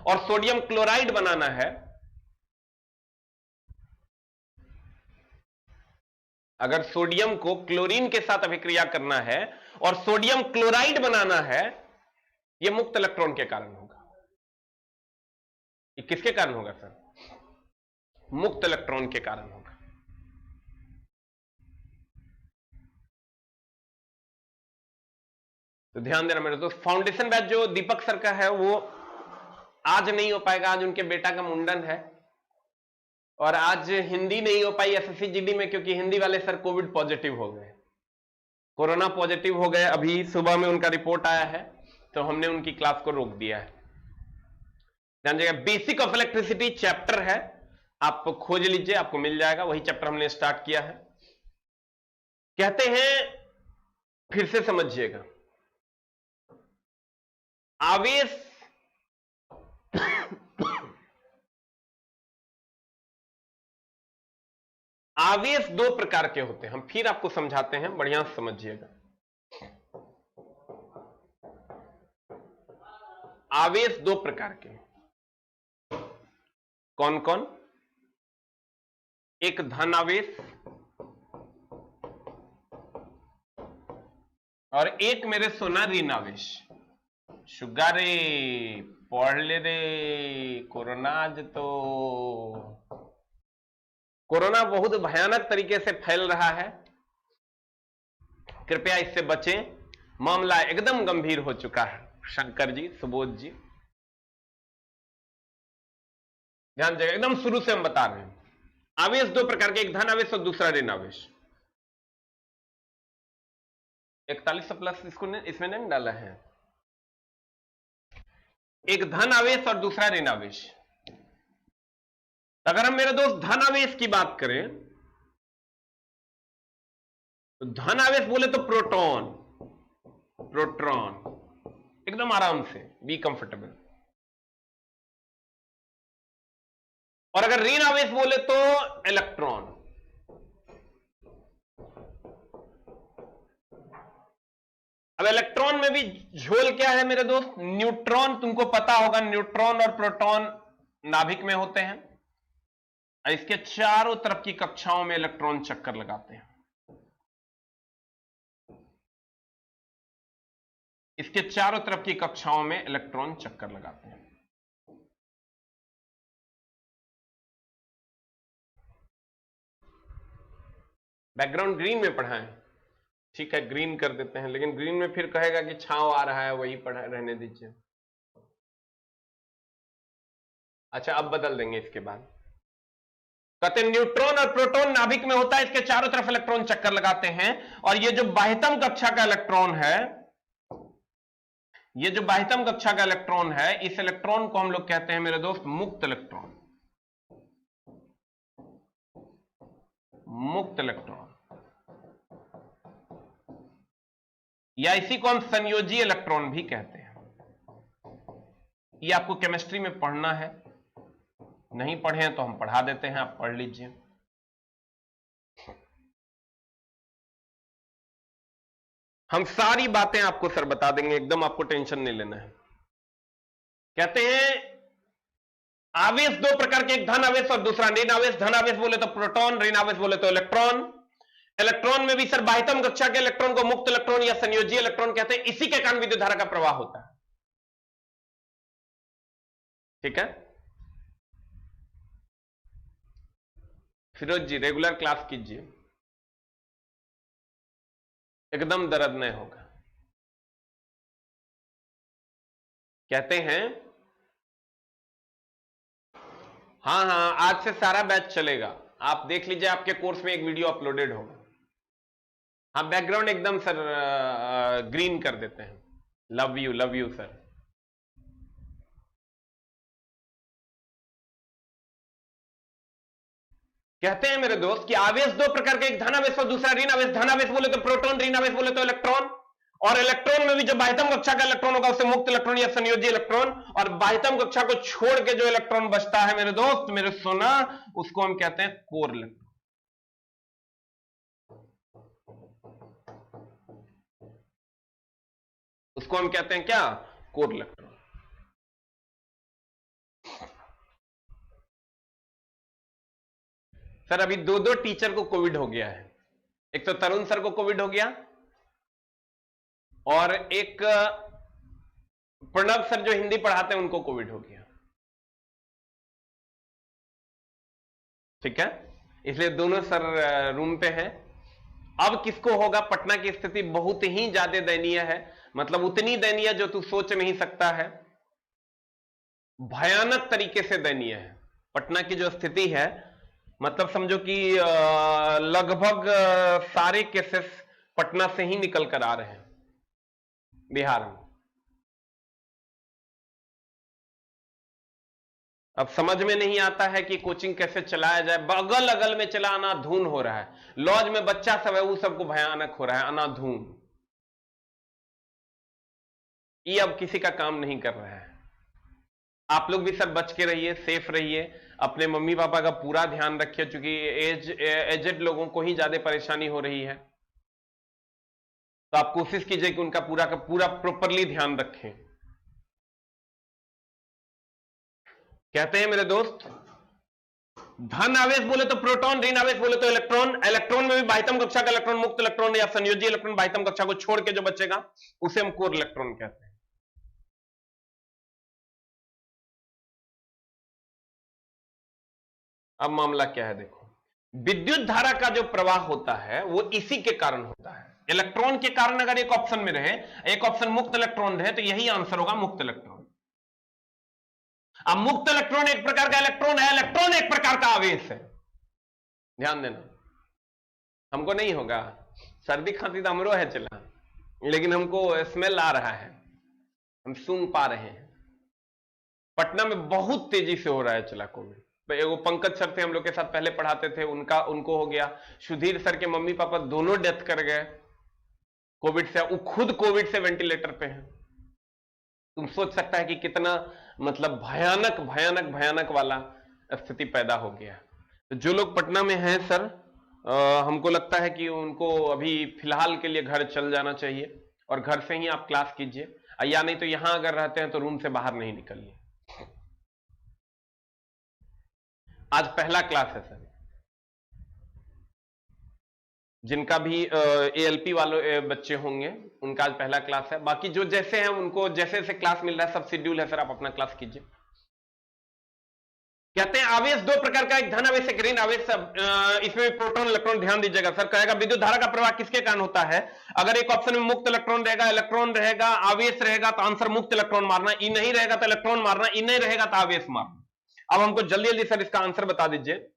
और sodium chloride बनाना है, अगर सोडियम को क्लोरीन के साथ अभिक्रिया करना है और सोडियम क्लोराइड बनाना है, यह मुक्त इलेक्ट्रॉन के कारण होगा। ये किसके कारण होगा सर? मुक्त इलेक्ट्रॉन के कारण होगा। तो ध्यान देना मेरे दोस्त, फाउंडेशन बैच जो दीपक सर का है वो आज नहीं हो पाएगा, आज उनके बेटा का मुंडन है, और आज हिंदी नहीं हो पाई एसएससी जीडी में क्योंकि हिंदी वाले सर कोविड पॉजिटिव हो गए, कोरोना पॉजिटिव हो गए। अभी सुबह में उनका रिपोर्ट आया है, तो हमने उनकी क्लास को रोक दिया है। ध्यान दीजिएगा, बेसिक ऑफ इलेक्ट्रिसिटी चैप्टर है, आप खोज लीजिए, आपको मिल जाएगा, वही चैप्टर हमने स्टार्ट किया है। कहते हैं, फिर से समझिएगा, आवेश आवेश दो प्रकार के होते हैं, हम फिर आपको समझाते हैं, बढ़िया से समझिएगा। आवेश दो प्रकार के, कौन कौन? एक धन आवेश और एक मेरे सोना ऋण आवेश। शुगा रे, पढ़ ले रे, कोरोना आज तो कोरोना बहुत भयानक तरीके से फैल रहा है, कृपया इससे बचें, मामला एकदम गंभीर हो चुका है। शंकर जी, सुबोध जी, ध्यान दीजिएगा, एकदम शुरू से हम बता रहे हैं। आवेश दो प्रकार के, एक धन आवेश और दूसरा ऋण आवेश। 4100 प्लस इसको इसमें नहीं डाला है। एक धन आवेश और दूसरा ऋण आवेश। अगर हम मेरे दोस्त धन आवेश की बात करें, तो धन आवेश बोले तो प्रोटॉन, प्रोटॉन, एकदम आराम से, बी कंफर्टेबल। और अगर ऋण आवेश बोले तो इलेक्ट्रॉन। अब इलेक्ट्रॉन में भी झोल क्या है मेरे दोस्त? न्यूट्रॉन, तुमको पता होगा, न्यूट्रॉन और प्रोटॉन नाभिक में होते हैं, इसके चारों तरफ की कक्षाओं में इलेक्ट्रॉन चक्कर लगाते हैं, इसके चारों तरफ की कक्षाओं में इलेक्ट्रॉन चक्कर लगाते हैं। बैकग्राउंड ग्रीन में पढ़ाएं, ठीक है, ग्रीन कर देते हैं, लेकिन ग्रीन में फिर कहेगा कि छांव आ रहा है, वही पढ़ा रहने दीजिए। अच्छा, अब बदल देंगे इसके बाद। कहते हैं न्यूट्रॉन और प्रोटॉन नाभिक में होता है, इसके चारों तरफ इलेक्ट्रॉन चक्कर लगाते हैं, और ये जो बाह्यतम कक्षा का इलेक्ट्रॉन है, ये जो बाह्यतम कक्षा का इलेक्ट्रॉन है, इस इलेक्ट्रॉन को हम लोग कहते हैं मेरे दोस्त मुक्त इलेक्ट्रॉन, मुक्त इलेक्ट्रॉन, या इसी को हम संयोजी इलेक्ट्रॉन भी कहते हैं। ये आपको केमिस्ट्री में पढ़ना है, नहीं पढ़े हैं तो हम पढ़ा देते हैं, आप पढ़ लीजिए। हम सारी बातें आपको सर बता देंगे, एकदम आपको टेंशन नहीं लेना है। कहते हैं आवेश दो प्रकार के, एक धन आवेश और दूसरा ऋण आवेश। धन आवेश बोले तो प्रोटॉन, ऋण आवेश बोले तो इलेक्ट्रॉन। इलेक्ट्रॉन में भी सर बाह्यतम कक्षा के इलेक्ट्रॉन को मुक्त इलेक्ट्रॉन या संयोजी इलेक्ट्रॉन कहते हैं, इसी के कारण विद्युत धारा का प्रवाह होता है, ठीक है। फिरोज जी, रेगुलर क्लास कीजिए, एकदम दर्द नहीं होगा। कहते हैं हाँ हाँ, आज से सारा बैच चलेगा, आप देख लीजिए, आपके कोर्स में एक वीडियो अपलोडेड होगा। हाँ, बैकग्राउंड एकदम सर ग्रीन कर देते हैं। Love you sir. कहते हैं मेरे दोस्त कि आवेश दो प्रकार के, एक धन आवेश और दूसरा ऋण आवेश। धन आवेश बोले तो प्रोटॉन, ऋण आवेश बोले तो इलेक्ट्रॉन। और इलेक्ट्रॉन में भी जो बाह्यतम कक्षा का इलेक्ट्रॉन होगा उसे मुक्त इलेक्ट्रॉन या संयोजी इलेक्ट्रॉन, और बाह्यतम कक्षा को छोड़ के जो इलेक्ट्रॉन बचता है मेरे दोस्त, मेरे सोना, उसको हम कहते हैं कोर इलेक्ट्रॉन। उसको हम कहते हैं क्या? Core electron. सर अभी दो दो टीचर को कोविड हो गया है। एक तो तरुण सर को कोविड हो गया और एक प्रणव सर जो हिंदी पढ़ाते हैं उनको कोविड हो गया। ठीक है, इसलिए दोनों सर रूम पे हैं। अब किसको होगा? पटना की स्थिति बहुत ही ज्यादा दयनीय है, मतलब उतनी दयनीय जो तू सोच नहीं सकता है, भयानक तरीके से दयनीय है पटना की जो स्थिति है। मतलब समझो कि लगभग सारे केसेस पटना से ही निकल कर आ रहे हैं बिहार में। अब समझ में नहीं आता है कि कोचिंग कैसे चलाया जाए, बगल अगल में चला अनाधून हो रहा है। लॉज में बच्चा सब है वो सबको भयानक हो रहा है, अनाधून। ये अब किसी का काम नहीं कर रहा है। आप लोग भी सब बच के रहिए, सेफ रहिए, अपने मम्मी पापा का पूरा ध्यान रखिए, क्योंकि एजेड लोगों को ही ज्यादा परेशानी हो रही है। तो आप कोशिश कीजिए कि उनका पूरा का पूरा प्रॉपरली ध्यान रखें। कहते हैं मेरे दोस्त, धन आवेश बोले तो प्रोटॉन, ऋण आवेश बोले तो इलेक्ट्रॉन। इलेक्ट्रॉन में भी बाह्यतम कक्षा का इलेक्ट्रॉन, मुक्त इलेक्ट्रॉन या संयोजी इलेक्ट्रॉन बाह्यतम कक्षा को छोड़ के जो बचेगा उसे हम कोर इलेक्ट्रॉन कहते हैं। अब मामला क्या है देखो, विद्युत धारा का जो प्रवाह होता है वो इसी के कारण होता है, इलेक्ट्रॉन के कारण। अगर एक ऑप्शन में रहे, एक ऑप्शन मुक्त इलेक्ट्रॉन रहे, तो यही आंसर होगा, मुक्त इलेक्ट्रॉन। अब मुक्त इलेक्ट्रॉन एक प्रकार का इलेक्ट्रॉन है, इलेक्ट्रॉन एक प्रकार का आवेश है, ध्यान देना। हमको नहीं होगा, सर्दी खांसी तो हमरो है चला, लेकिन हमको स्मेल आ रहा है, हम सूंघ पा रहे हैं। पटना में बहुत तेजी से हो रहा है चला कोविड। वो पंकज सर थे हम लोग के साथ पहले पढ़ाते थे, उनको हो गया। सुधीर सर के मम्मी पापा दोनों डेथ कर गए कोविड से, वो खुद कोविड से वेंटिलेटर पे हैं। तुम सोच सकता है कि कितना मतलब भयानक भयानक भयानक वाला स्थिति पैदा हो गया। तो जो लोग पटना में हैं सर, हमको लगता है कि उनको अभी फिलहाल के लिए घर चल जाना चाहिए और घर से ही आप क्लास कीजिए, या नहीं तो यहां अगर रहते हैं तो रूम से बाहर नहीं निकलिए। आज पहला क्लास है सर, जिनका भी एएलपी वाले बच्चे होंगे उनका आज पहला क्लास है। बाकी जो जैसे हैं उनको जैसे जैसे क्लास मिल रहा है, सब शेड्यूल है सर, आप अपना क्लास कीजिए। कहते हैं आवेश दो प्रकार का, एक धन आवेश एक ऋण आवेश। इसमें प्रोटॉन इलेक्ट्रॉन, ध्यान दीजिएगा। सर कहेगा विद्युत धारा का प्रवाह किसके कारण होता है? अगर एक ऑप्शन में मुक्त इलेक्ट्रॉन रहेगा, इलेक्ट्रॉन रहेगा, आवेश रहेगा, तो आंसर मुक्त इलेक्ट्रॉन मारना। ई नहीं रहेगा तो इलेक्ट्रॉन मारना, ई नहीं रहेगा तो आवेश मारना। अब हमको जल्दी जल्दी सर इसका आंसर बता दीजिए।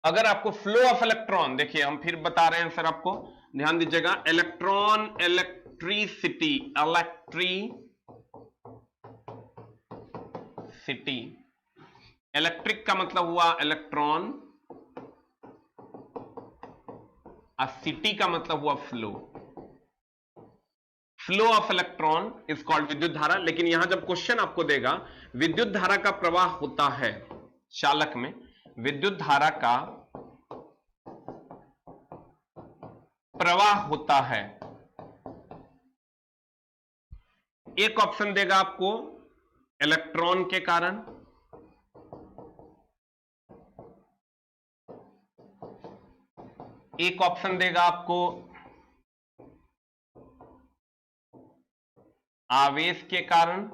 अगर आपको फ्लो ऑफ इलेक्ट्रॉन, देखिए हम फिर बता रहे हैं सर, आपको ध्यान दीजिएगा। इलेक्ट्रॉन, इलेक्ट्रिसिटी, इलेक्ट्रिसिटी, इलेक्ट्रिक का मतलब हुआ इलेक्ट्रॉन, और सिटी का मतलब हुआ flow. Flow of electron is called विद्युत धारा। लेकिन यहां जब क्वेश्चन आपको देगा विद्युत धारा का प्रवाह होता है चालक में, विद्युत धारा का प्रवाह होता है, एक ऑप्शन देगा आपको इलेक्ट्रॉन के कारण, एक ऑप्शन देगा आपको आवेश के कारण,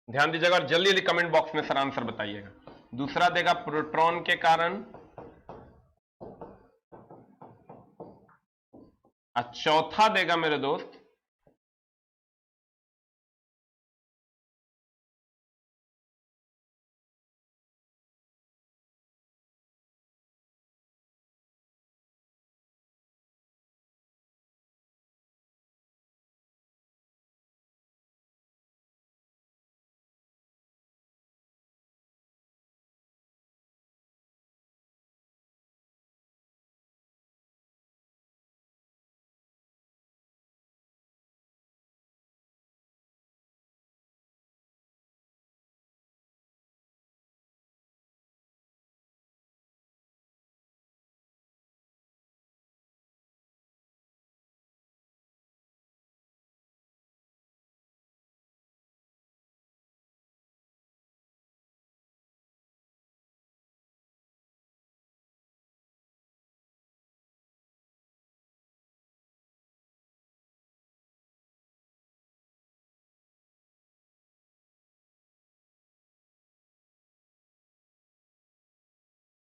ध्यान दीजिएगा और जल्दी जल्दी कमेंट बॉक्स में सर आंसर बताइएगा। दूसरा देगा प्रोटॉन के कारण, और चौथा देगा मेरे दोस्त